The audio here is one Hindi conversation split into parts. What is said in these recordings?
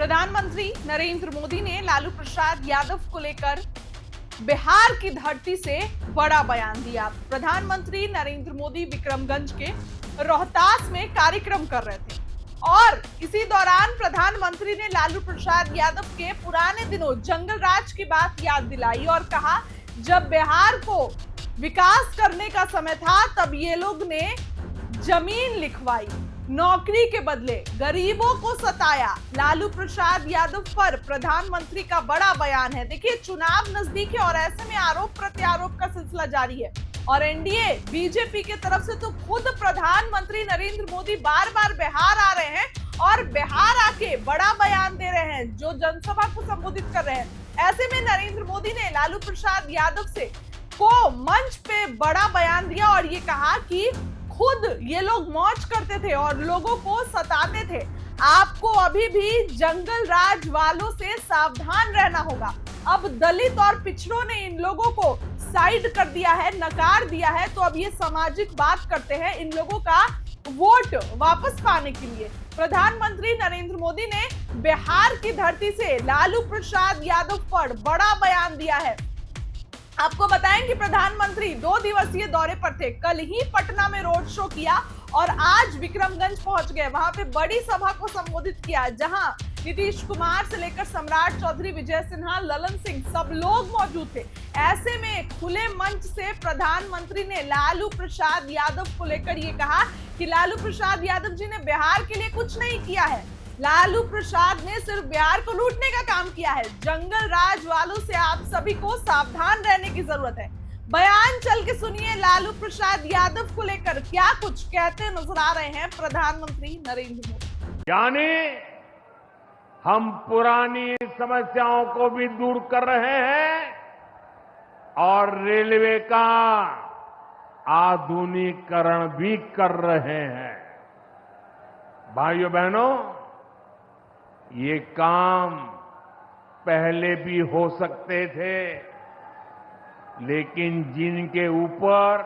प्रधानमंत्री नरेंद्र मोदी ने लालू प्रसाद यादव को लेकर बिहार की धरती से बड़ा बयान दिया। प्रधानमंत्री नरेंद्र मोदी विक्रमगंज के रोहतास में कार्यक्रम कर रहे थे और इसी दौरान प्रधानमंत्री ने लालू प्रसाद यादव के पुराने दिनों जंगल राज की बात याद दिलाई और कहा, जब बिहार को विकास करने का समय था तब ये लोग ने जमीन लिखवाई, नौकरी के बदले गरीबों को सताया। लालू प्रसाद यादव पर प्रधानमंत्री का बड़ा बयान है। देखिए, चुनाव नजदीक है और ऐसे में आरोप प्रत्यारोप का सिलसिला जारी है और एनडीए बीजेपी के तरफ से तो खुद प्रधानमंत्री नरेंद्र मोदी बार बार बिहार आ रहे हैं और बिहार आके बड़ा बयान दे रहे हैं, जो जनसभा को संबोधित कर रहे हैं। ऐसे में नरेंद्र मोदी ने लालू प्रसाद यादव को मंच पे बड़ा बयान दिया और ये कहा कि खुद ये लोग मौज करते थे और लोगों को सताते थे। आपको अभी भी जंगल राज वालों से सावधान रहना होगा। अब दलित और पिछड़ों ने इन लोगों को साइड कर दिया है, नकार दिया है, तो अब ये सामाजिक बात करते हैं इन लोगों का वोट वापस पाने के लिए। प्रधानमंत्री नरेंद्र मोदी ने बिहार की धरती से लालू प्रसाद यादव पर बड़ा बयान दिया है। आपको बताएं कि प्रधानमंत्री 2 दिवसीय दौरे पर थे। कल ही पटना में रोड शो किया और आज विक्रमगंज पहुंच गए। वहां पे बड़ी सभा को संबोधित किया, जहां नीतीश कुमार से लेकर सम्राट चौधरी, विजय सिन्हा, ललन सिंह सब लोग मौजूद थे। ऐसे में खुले मंच से प्रधानमंत्री ने लालू प्रसाद यादव को लेकर ये कहा कि लालू प्रसाद यादव जी ने बिहार के लिए कुछ नहीं किया है। लालू प्रसाद ने सिर्फ बिहार को लूटने का काम किया है। जंगल राज वालों से आप सभी को सावधान रहने की जरूरत है। बयान चल के सुनिए, लालू प्रसाद यादव को लेकर क्या कुछ कहते नजर आ रहे हैं प्रधानमंत्री नरेंद्र मोदी। यानी हम पुरानी समस्याओं को भी दूर कर रहे हैं और रेलवे का आधुनिकीकरण भी कर रहे हैं। भाइयों बहनों, ये काम पहले भी हो सकते थे, लेकिन जिनके ऊपर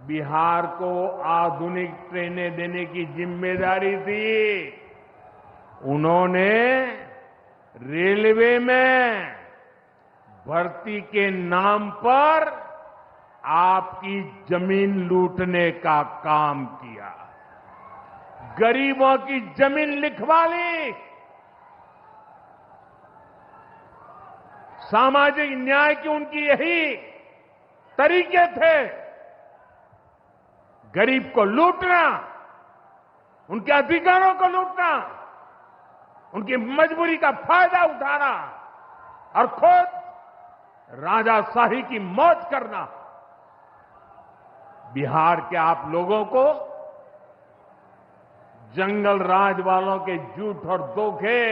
बिहार को आधुनिक ट्रेनें देने की जिम्मेदारी थी, उन्होंने रेलवे में भर्ती के नाम पर आपकी जमीन लूटने का काम किया, गरीबों की जमीन लिखवा ली। सामाजिक न्याय की उनकी यही तरीके थे, गरीब को लूटना, उनके अधिकारों को लूटना, उनकी मजबूरी का फायदा उठाना और खुद राजाशाही की मौज करना। बिहार के आप लोगों को जंगल राज वालों के झूठ और धोखे,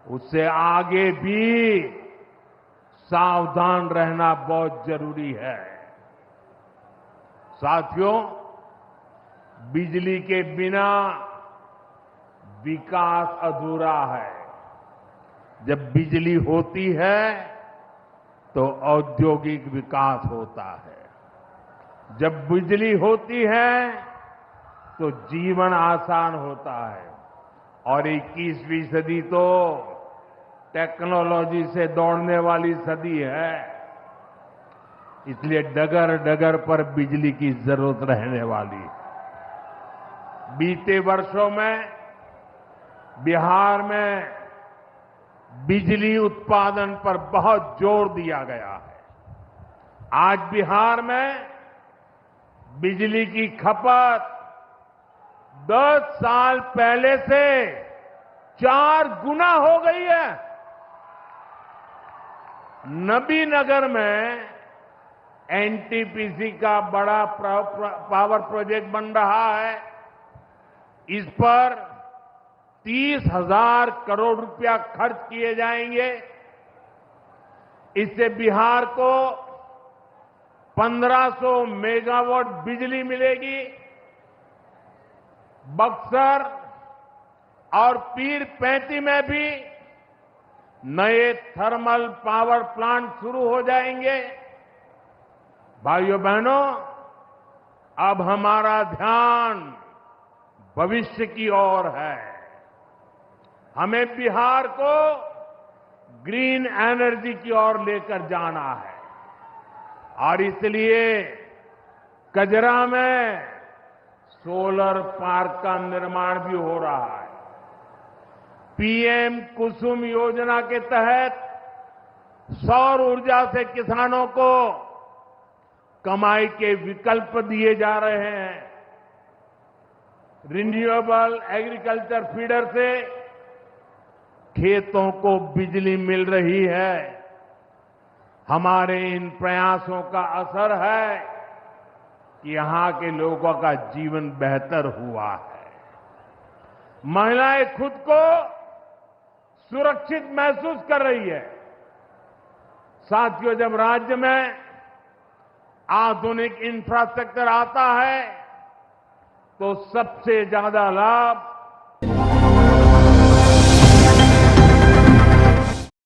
उससे आगे भी सावधान रहना बहुत जरूरी है। साथियों, बिजली के बिना विकास अधूरा है। जब बिजली होती है तो औद्योगिक विकास होता है। जब बिजली होती है तो जीवन आसान होता है और 21वीं सदी तो टेक्नोलॉजी से दौड़ने वाली सदी है। इसलिए डगर डगर पर बिजली की जरूरत रहने वाली है। बीते वर्षों में बिहार में बिजली उत्पादन पर बहुत जोर दिया गया है। आज बिहार में बिजली की खपत 10 साल पहले से 4 गुना हो गई है। नबीनगर में एनटीपीसी का बड़ा पावर प्रोजेक्ट बन रहा है। इस पर 30,000 करोड़ रुपया खर्च किए जाएंगे। इससे बिहार को 1500 मेगावाट बिजली मिलेगी। बक्सर और पीर पैंती में भी नए थर्मल पावर प्लांट शुरू हो जाएंगे। भाइयों बहनों, अब हमारा ध्यान भविष्य की ओर है। हमें बिहार को ग्रीन एनर्जी की ओर लेकर जाना है और इसलिए कजरा में सोलर पार्क का निर्माण भी हो रहा है। पीएम कुसुम योजना के तहत सौर ऊर्जा से किसानों को कमाई के विकल्प दिए जा रहे हैं। रिन्यूएबल एग्रीकल्चर फीडर से खेतों को बिजली मिल रही है। हमारे इन प्रयासों का असर है कि यहां के लोगों का जीवन बेहतर हुआ है। महिलाएं खुद को सुरक्षित महसूस कर रही है। साथियों, जब राज्य में आधुनिक इंफ्रास्ट्रक्चर आता है तो सबसे ज्यादा लाभ